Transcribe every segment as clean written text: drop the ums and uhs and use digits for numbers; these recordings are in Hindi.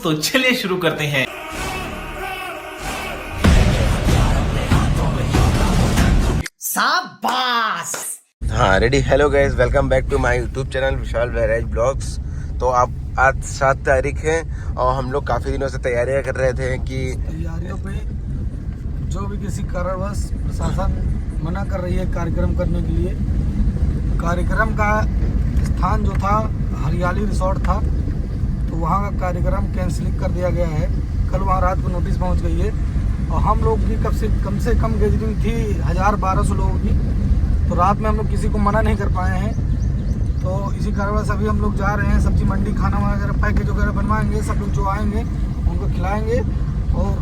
तो चलिए शुरू करते हैं। शाबाश। हाँ ready. Hello guys, welcome back to my YouTube channel Vishal Bahraich blogs. तो आप आज 7 तारीख है और हम लोग काफ़ी दिनों से तैयारियां कर रहे थे कि तैयारियों पे जो भी किसी कारणवश प्रशासन मना कर रही है कार्यक्रम करने के लिए। कार्यक्रम का स्थान जो था हरियाली रिसोर्ट था, तो वहाँ का कार्यक्रम कैंसिल कर दिया गया है। कल वहाँ रात को नोटिस पहुँच गई है और हम लोग की कम से कम गैदरिंग थी 1000-1200 लोगों की। तो रात में हम लोग किसी को मना नहीं कर पाए हैं। तो इसी कारणवश अभी हम लोग जा रहे हैं सब्जी मंडी, खाना वगैरह पैकेज वगैरह बनवाएंगे। सब लोग जो आएंगे उनको खिलाएंगे और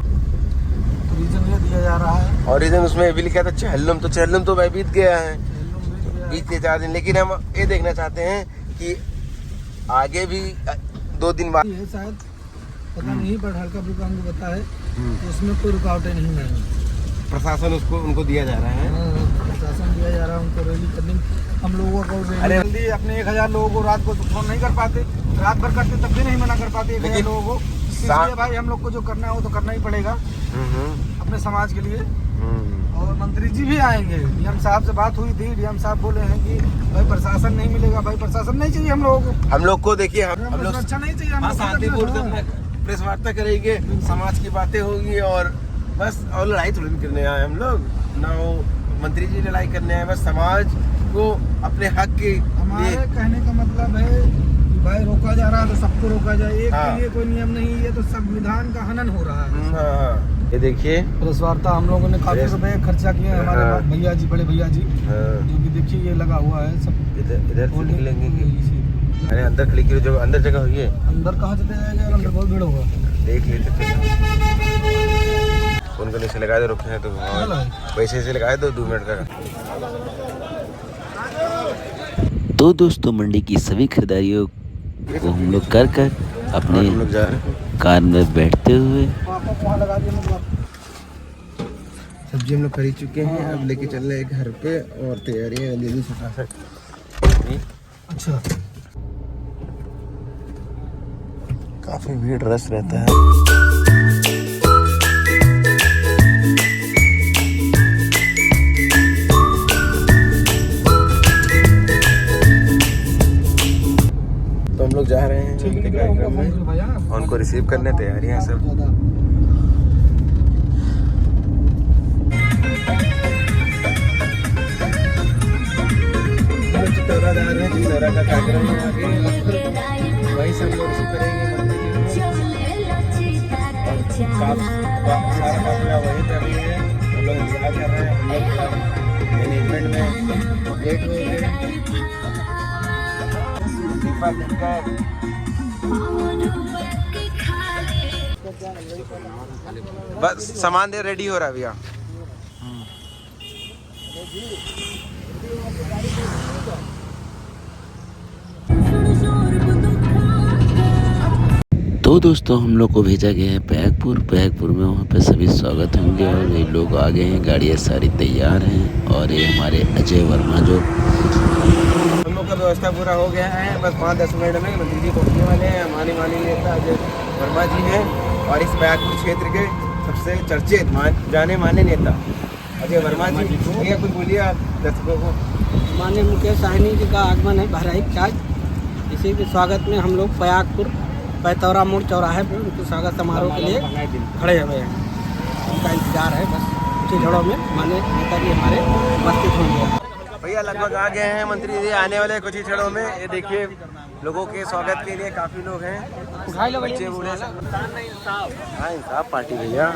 तो रीज़न ये दिया जा रहा है। और रीजन उसमें भी लिखा था चहलम, तो चहलम तो भाई बीत गया है, बीते 4 दिन। लेकिन हम ये देखना चाहते हैं कि आगे भी 2 दिन बाद ये शायद पता नहीं, पर हल्का फुल्का हमको पता है तो उसमें कोई रुकावटें नहीं है। प्रशासन उनको दिया जा रहा है। प्रशासन दिया जा रहा है उनको रैली करने। हम लोगों को जल्दी अपने 1000 लोगों को रात को तो फोन नहीं कर पाते, रात भर करते तब भी नहीं मना कर पाते 1000 लोगों को। इसलिए भाई हम लोग को जो करना है वो तो करना ही पड़ेगा अपने समाज के लिए। और मंत्री जी भी आएंगे, डीएम साहब से बात हुई थी, डीएम साहब बोले हैं कि भाई प्रशासन नहीं मिलेगा। भाई प्रशासन नहीं चाहिए हम लोग को देखिए हम लोग अच्छा नहीं चाहिए। शांतिपूर्ण प्रेस वार्ता करेंगे, समाज की बातें होंगी और बस। और लड़ाई थोड़ी करने आए हम लोग ना, वो मंत्री जी लड़ाई करने आए, बस समाज को अपने हक के हमारे कहने का मतलब है कि भाई रोका जा रहा है तो सबको रोका जाए। एक के लिए कोई नियम नहीं है तो संविधान का हनन हो रहा है। हाँ। ये देखिए प्रेस वार्ता हम लोगों ने काफी रुपए खर्चा किए हैं। हमारे भैया जी, बड़े भैया जी, जो कि देखिए ये लगा हुआ है सब। इधर से निकलेंगे कि अरे अंदर खड़ी की जगह, अंदर जगह हुई है। अंदर कहाँ चले जाएगा, अंदर बहुत भीड़ होगा। देख लेते उनको नीचे लगा दे, रुके हैं तो वैसे ऐसे लगाए दो 2 मिनट का। तो दोस्तों मंडी की सभी खरीदारियों को हम लोग कर अपने कार में बैठते हुए सब्जी हम लोग खरीद चुके हैं, अब लेके चल रहे हैं घर पे और तैयारियां जल्दी फटाफट। अच्छा, काफी भीड़ रश रहता है। तो हम लोग जा रहे हैं उनके कार्यक्रम में और उनको रिसीव करने तैयारियां सब। चितौरा का कार्यक्रम है आगे, वही सब लोग रिसीव करेंगे सारा काफिला वही कर रही है। हम लोग इंतजार कर रहे हैं, हम लोग मैनेजमेंट में लेट हो गए। बस सामान दे रेडी हो रहा है भैया। तो दोस्तों हम लोग को भेजा गया है बैगपुर में। वहाँ पे सभी स्वागत होंगे और ये लोग आ गए हैं, गाड़ियाँ सारी तैयार हैं। और ये हमारे अजय वर्मा जो हम लोग का व्यवस्था पूरा हो गया है, बस 5-10 मिनट में मंत्री जी पहुँचने वाले हैं। मानी नेता अजय वर्मा जी हैं और इस बैगपुर क्षेत्र के सबसे चर्चित जाने माने नेता अजय वर्मा जी। भैया कुछ बोलिए आप दर्शकों को। माननीय मुकेश साहनी जी का आगमन है बहराइच आज। इसी के स्वागत में हम लोग पयागपुर पैतौरा मोड़ चौराहे पर उनके स्वागत समारोह के लिए खड़े हुए हैं। उनका इंतजार है, बस कुछ घड़ों में माननीय नेताजी हमारे उपस्थित होंगे। भैया लगभग आ गए हैं मंत्री जी, आने वाले कुछ ही क्षणों में। ये देखिए लोगों के स्वागत के लिए काफी लोग हैं, बच्चे बूढ़े सब। हाँ इंसाफ पार्टी भैया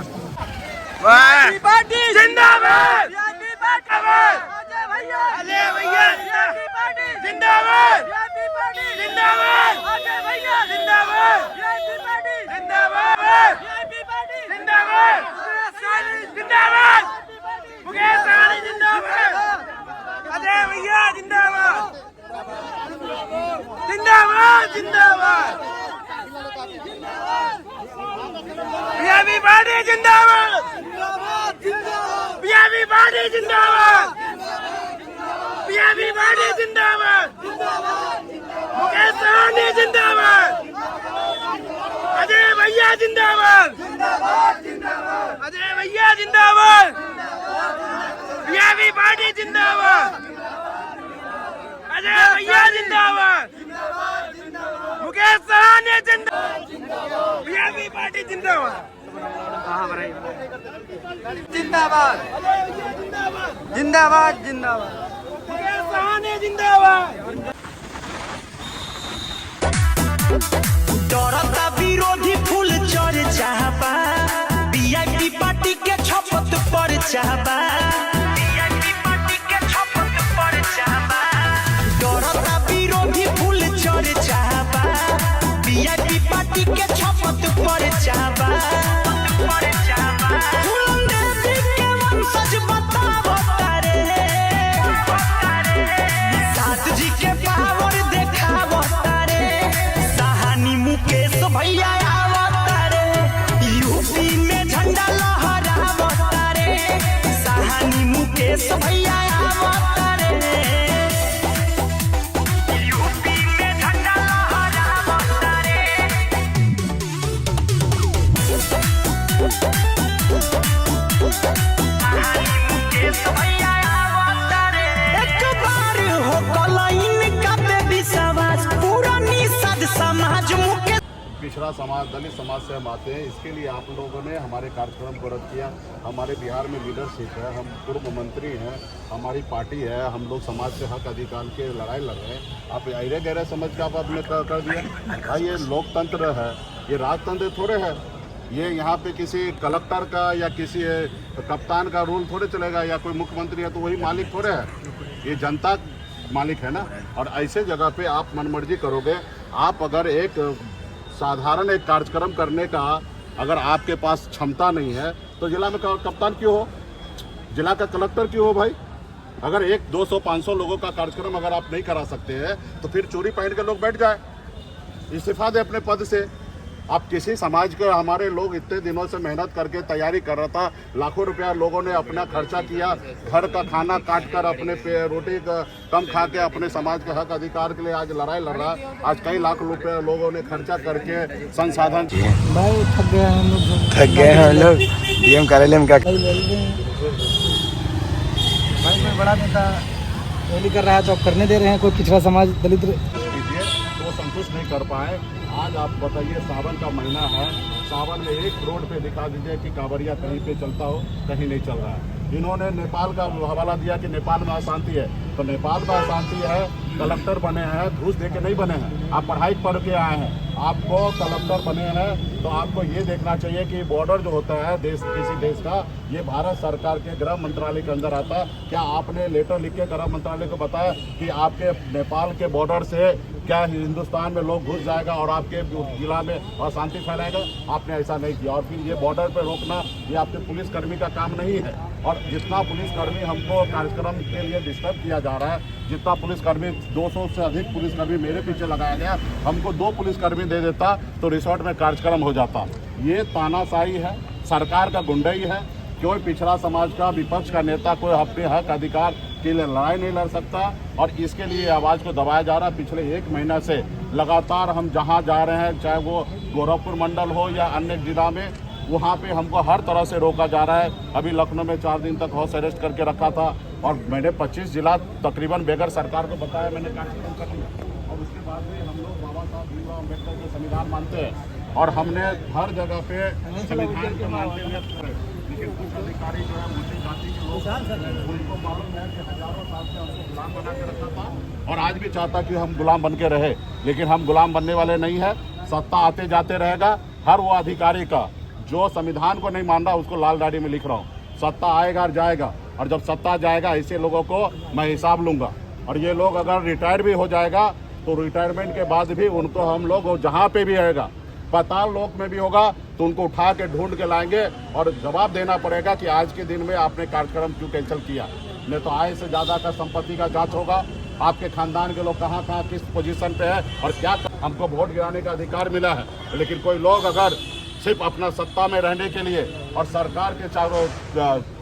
जिंदाबाद, मुकेश सहनी जिंदाबाद, अजय भैया भैया जिंदाबाद, अजय भैया जिंदाबाद, वीआईपी पार्टी जिंदाबाद, अजय भैया जिंदाबाद, मुकेश सराहने जिंदाबाद, वीआईपी पार्टी जिंदाबाद, जिंदाबाद जिंदाबाद जिंदाबाद, मुकेश सराहने जिंदाबाद। डरता विरोधी फूल चढ़ चाहबा, वीआईपी पार्टी के छपत पर चाहबा, वीआईपी पार्टी के छपत पर चाहबा। डरता विरोधी फूल चढ़ चाहबा, वीआईपी पार्टी के छपत पर चाहबा। फूलन देवी के वंशज बतावो तारे, सात जी के पावर देखावो तारे। सहानी मुकेश भैया आवतारे, यूपी में झंडा लहरावतारे। सहानी मुकेश भैया आवतारे, यूपी में झंडा लहरावतारे। सहानी मुकेश भैया आवतारे। एक बार हो कलाइन का विश्वास, पूरा निषाद समाज मुकेश। पिछड़ा समाज, दलित समाज से हम आते हैं। इसके लिए आप लोगों ने हमारे कार्यक्रम को रद्द किया। हमारे बिहार में लीडरशिप है, हम पूर्व मंत्री हैं, हमारी पार्टी है, हम लोग समाज से हक अधिकार के लड़ाई लड़ रहे हैं। आप अरे गहरे समझ के आपने कर दिया। भाई ये लोकतंत्र है, ये राजतंत्र थोड़े है। ये यहाँ पे किसी कलेक्टर का या किसी कप्तान का रूल थोड़े चलेगा, या कोई मुख्यमंत्री है तो वही मालिक थोड़े है। ये जनता मालिक है ना। और ऐसे जगह पे आप मनमर्जी करोगे। आप अगर एक साधारण एक कार्यक्रम करने का अगर आपके पास क्षमता नहीं है तो जिला में कप्तान क्यों हो, जिला का कलेक्टर क्यों हो भाई। अगर 100, 200, 500 लोगों का कार्यक्रम अगर आप नहीं करा सकते हैं तो फिर चोरी पहन के लोग बैठ जाए, इस्तीफा दे अपने पद से। आप किसी समाज के, हमारे लोग इतने दिनों से मेहनत करके तैयारी कर रहा था, लाखों रुपया लोगों ने अपना खर्चा किया, घर का खाना काट कर अपने रोटी का कम खा के अपने समाज के हक अधिकार के लिए आज लड़ाई लड़ रहा है। आज कई लाख रुपए लोगों ने खर्चा करके संसाधन भाई थक गए हम लोग, थक गए हैं हम लोग। डीएम कार्यालय में क्या भाई कोई बड़ा नेता रैली कर रहा है तो आप करने दे रहे हैं, कोई पिछड़ा समाज दलित कीजिए तो संतुष्ट नहीं कर पाए। आज आप बताइए, सावन का महीना है, सावन में एक रोड पे दिखा दीजिए कि कांवरिया कहीं पे चलता हो, कहीं नहीं चल रहा है। इन्होंने नेपाल का हवाला दिया कि नेपाल में अशांति है, तो नेपाल में अशांति है। कलेक्टर बने हैं, घूस दे के नहीं बने हैं। आप पढ़ाई पढ़ के आए हैं, आपको कलेक्टर बने हैं तो आपको ये देखना चाहिए कि बॉर्डर जो होता है देश, किसी देश का, ये भारत सरकार के गृह मंत्रालय के अंदर आता है। क्या आपने लेटर लिख के गृह मंत्रालय को बताया कि आपके नेपाल के बॉर्डर से क्या हिंदुस्तान में लोग घुस जाएगा और आपके जिला में अशांति फैलाएगा? आपने ऐसा नहीं किया। और फिर ये बॉर्डर पर रोकना, ये आपके पुलिसकर्मी का काम नहीं है। और जितना पुलिसकर्मी हमको कार्यक्रम के लिए डिस्टर्ब किया जा रहा है, जितना पुलिसकर्मी 200 से अधिक पुलिसकर्मी मेरे पीछे लगाया गया, हमको 2 पुलिसकर्मी दे देता तो रिसोर्ट में कार्यक्रम हो जाता। ये तानाशाही है, सरकार का गुंडाई है। कोई पिछड़ा समाज का, विपक्ष का नेता कोई अपने हक अधिकार के लिए लड़ाई नहीं लड़ सकता और इसके लिए आवाज़ को दबाया जा रहा है। पिछले 1 महीना से लगातार हम जहां जा रहे हैं, चाहे वो गोरखपुर मंडल हो या अन्य जिला में, वहां पे हमको हर तरह से रोका जा रहा है। अभी लखनऊ में 4 दिन तक हाउस अरेस्ट करके रखा था और मैंने 25 जिला तकरीबन बेगर सरकार को बताया, मैंने कार्यक्रम कर लिया। और उसके बाद भी हम लोग बाबा साहब भीमराव अम्बेडकर के संविधान मानते हैं और हमने हर जगह पे संविधान को मानते हुए, लेकिन कुछ अधिकारी जो है मुस्लिम जाति के लोग, उनको मालूम है कि हजारों साल से हमको गुलाम बना के रखा था और आज भी चाहता कि हम गुलाम बन के रहे, लेकिन हम गुलाम बनने वाले नहीं है। सत्ता आते जाते रहेगा। हर वो अधिकारी का जो संविधान को नहीं मान रहा उसको लाल डायरी में लिख रहा हूँ। सत्ता आएगा और जाएगा, और जब सत्ता जाएगा ऐसे लोगों को मैं हिसाब लूँगा। और ये लोग अगर रिटायर भी हो जाएगा तो रिटायरमेंट के बाद भी उनको हम लोग जहाँ पे भी रहेगा, पाताल लोक में भी होगा तो उनको उठा के ढूंढ के लाएंगे और जवाब देना पड़ेगा कि आज के दिन में आपने कार्यक्रम क्यों कैंसिल किया। नहीं तो आय से ज़्यादा का संपत्ति का जांच होगा, आपके खानदान के लोग कहाँ कहाँ किस पोजीशन पे है और क्या। हमको वोट गिराने का अधिकार मिला है, लेकिन कोई लोग अगर सिर्फ अपना सत्ता में रहने के लिए और सरकार के चारों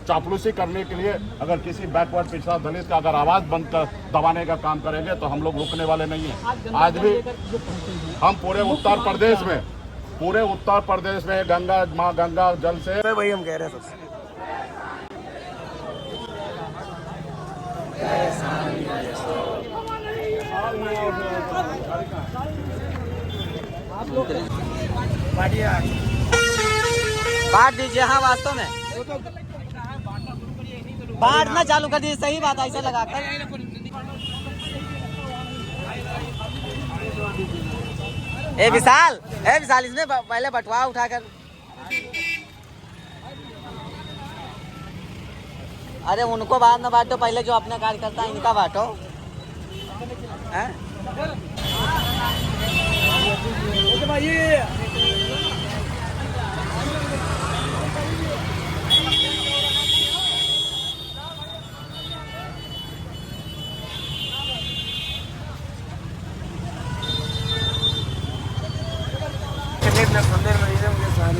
चापलूसी करने के लिए अगर किसी बैकवर्ड पिछड़ा दलित का अगर आवाज़ बंद कर दबाने का काम करेंगे तो हम लोग रुकने वाले नहीं हैं। आज भी हम पूरे उत्तर प्रदेश में पूरे उत्तर प्रदेश में गंगा माँ गंगा जल से वही हम कह रहे हैं सबसे। बांट दीजिए। हाँ वास्तव में बांटना चालू कर दीजिए। सही बात, ऐसा लगाकर। ए विशाल इसमें पहले बटवा उठाकर। अरे उनको बाद में बांटो, पहले जो अपना कार्यकर्ता है इनका बांटो। हैं?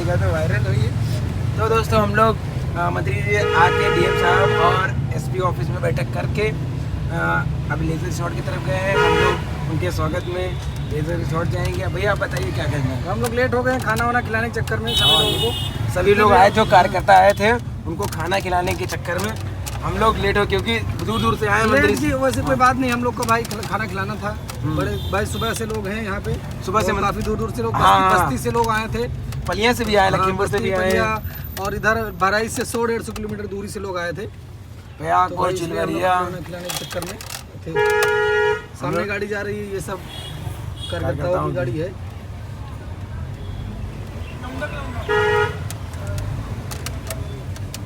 तो वायरल हुई है। तो दोस्तों हम लोग मंत्री जी आके डीएम साहब और एसपी ऑफिस में बैठक करके अभी लेजर रिसोर्ट की तरफ गए हैं। हम लोग उनके स्वागत में लेजर रिसोर्ट जाएंगे। भैया आप बताइए क्या करना है। हम लोग लेट हो गए खाना वाना खिलाने के चक्कर में सभी लोगों को। सभी लोग आए, जो कार्यकर्ता आए थे उनको खाना खिलाने के चक्कर में हम लोग लेट हो, क्योंकि दूर दूर से आए मंत्री लेट की वैसे कोई बात नहीं, हम लोग को भाई खाना खिलाना था। बड़े भाई सुबह से लोग हैं यहाँ पे, सुबह से और काफी दूर दूर से लोग, हाँ। बस्ती से लोग आए थे, पलिया से भी आए, लखीमपुर से भी आए, बस्ती, और इधर बहराइच से 100-150 किलोमीटर दूरी से लोग आए थे। प्रयाग तो और भाई इसलिए हम लोग चिलवरिया। खाना खिलाने के चक्कर में थे। सामने गाड़ी जा रही है, ये सब कार्यकर्ताओं की गाड़ी है।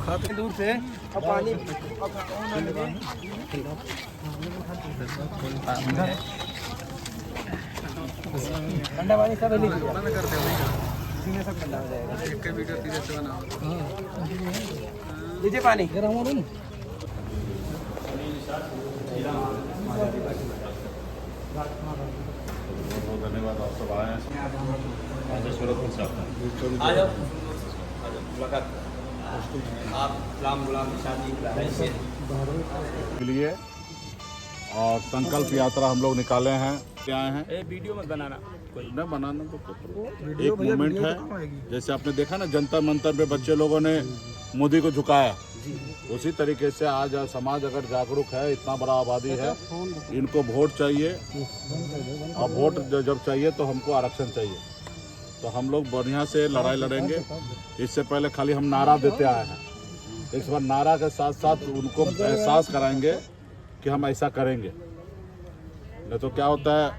खाते दूर से और पानी ठंडा पानी सब लीजिए पानी। धन्यवाद आप सब आए के लिए और संकल्प यात्रा हम लोग निकाले हैं। क्या हैं वीडियो मत बनाना न बनाना तो एक मोमेंट है। जैसे आपने देखा ना जंतर मंतर पे बच्चे लोगों ने मोदी को झुकाया, उसी तरीके से आज समाज अगर जागरूक है, इतना बड़ा आबादी है, इनको वोट चाहिए और वोट जब चाहिए तो हमको आरक्षण चाहिए। तो हम लोग बढ़िया से लड़ाई लड़ेंगे। इससे पहले खाली हम नारा देते आए हैं, इस बार नारा के साथ साथ उनको एहसास कराएंगे कि हम ऐसा करेंगे। नहीं तो क्या होता है,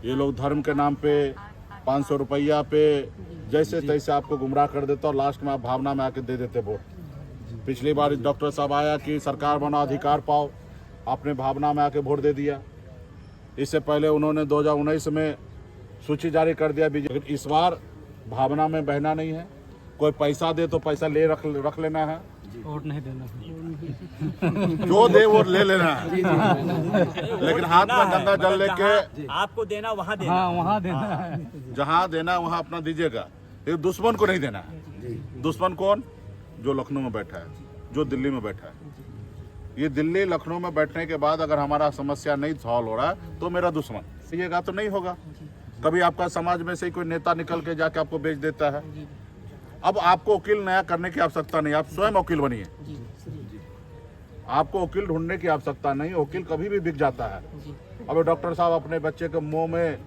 ये लोग धर्म के नाम पे 500 रुपया पे जैसे तैसे आपको गुमराह कर देते और लास्ट में आप भावना में आके दे देते वोट। पिछली बार डॉक्टर साहब आया कि सरकार बना अधिकार पाओ, आपने भावना में आके वोट दे दिया। इससे पहले उन्होंने 2019 में सूची जारी कर दिया बीजेपी। इस बार भावना में बहना नहीं है, कोई पैसा दे तो पैसा ले रख लेना है, वोट नहीं देना, जो दे वो ले लेना है, लेकिन हाथ में गंगा जल लेके आपको देना वहाँ देना। हाँ, वहाँ देना है। जहाँ देना वहाँ अपना दीजिएगा, लेकिन दुश्मन को नहीं देना है। दुश्मन कौन? जो लखनऊ में बैठा है, जो दिल्ली में बैठा है। ये दिल्ली लखनऊ में बैठने के बाद अगर हमारा समस्या नहीं सॉल्व हो रहा है तो मेरा दुश्मन सीएगा तो नहीं होगा। कभी आपका समाज में से ही कोई नेता निकल के जाके आपको बेच देता है। अब आपको वकील नया करने की आवश्यकता नहीं, आप स्वयं वकील बनिए। आपको वकील ढूंढने की आवश्यकता नहीं, वकील कभी भी बिक जाता है। अब डॉक्टर साहब अपने बच्चे के मुंह में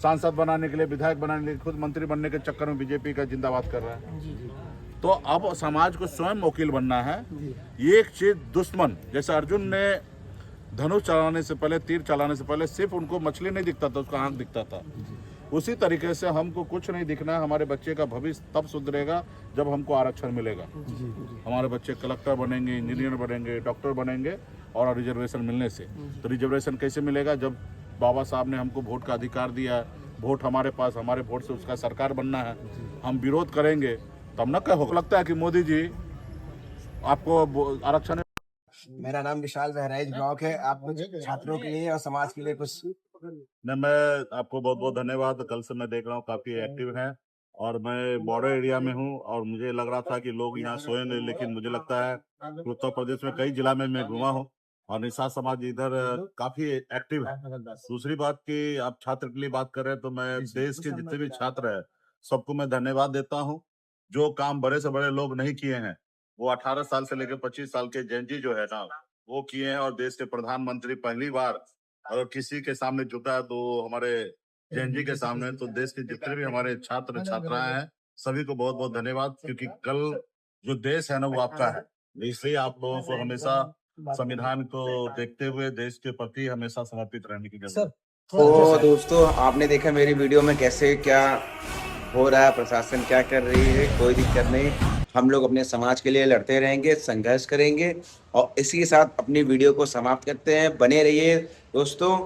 सांसद बनाने के लिए, विधायक बनाने के लिए, खुद मंत्री बनने के चक्कर में बीजेपी का जिंदाबाद कर रहा है। तो अब समाज को स्वयं वकील बनना है। ये एक चीज दुश्मन, जैसे अर्जुन ने धनुष चलाने से पहले, तीर चलाने से पहले सिर्फ उनको मछली नहीं दिखता था, उसका आंख दिखता था। उसी तरीके से हमको कुछ नहीं दिखना है। हमारे बच्चे का भविष्य तब सुधरेगा जब हमको आरक्षण मिलेगा। हमारे बच्चे कलेक्टर बनेंगे, इंजीनियर बनेंगे, डॉक्टर बनेंगे, और रिजर्वेशन मिलने से। तो रिजर्वेशन कैसे मिलेगा? जब बाबा साहब ने हमको वोट का अधिकार दिया है, वोट हमारे पास, हमारे वोट से उसका सरकार बनना है। हम विरोध करेंगे तब न कहो लगता है कि मोदी जी आपको आरक्षण। मेरा नाम विशाल बहराइच ब्लॉक है। आप कुछ छात्रों के लिए और समाज के लिए कुछ? न, मैं आपको बहुत बहुत धन्यवाद। कल से मैं देख रहा हूँ काफी एक्टिव हैं, और मैं बॉर्डर एरिया में हूँ, और मुझे लग रहा था कि लोग यहाँ सोएंगे, लेकिन मुझे लगता है कि उत्तर प्रदेश में कई जिला में मैं घुमा हूँ और निषाद समाज इधर काफी एक्टिव है। दूसरी बात कि आप छात्र के लिए बात कर रहे हैं, तो मैं देश के जितने भी छात्र हैं सबको मैं धन्यवाद देता हूँ। जो काम बड़े से बड़े लोग नहीं किए हैं वो 18 साल से लेकर 25 साल के जेनजी जो है ना वो किए हैं। और देश के प्रधानमंत्री पहली बार अगर किसी के सामने झुका है तो हमारे जेनजी के सामने। तो देश के जितने भी हमारे छात्र छात्राएं हैं सभी को बहुत बहुत धन्यवाद, क्योंकि कल जो देश है ना वो आपका है। इसलिए आप लोगों को हमेशा संविधान को देखते हुए देश के प्रति हमेशा समर्पित रहने की जरूरत है। तो दोस्तों आपने देखा मेरी वीडियो में कैसे क्या हो रहा है, प्रशासन क्या कर रही है। कोई दिक्कत नहीं, हम लोग अपने समाज के लिए लड़ते रहेंगे, संघर्ष करेंगे। और इसी के साथ अपनी वीडियो को समाप्त करते हैं। बने रहिए दोस्तों।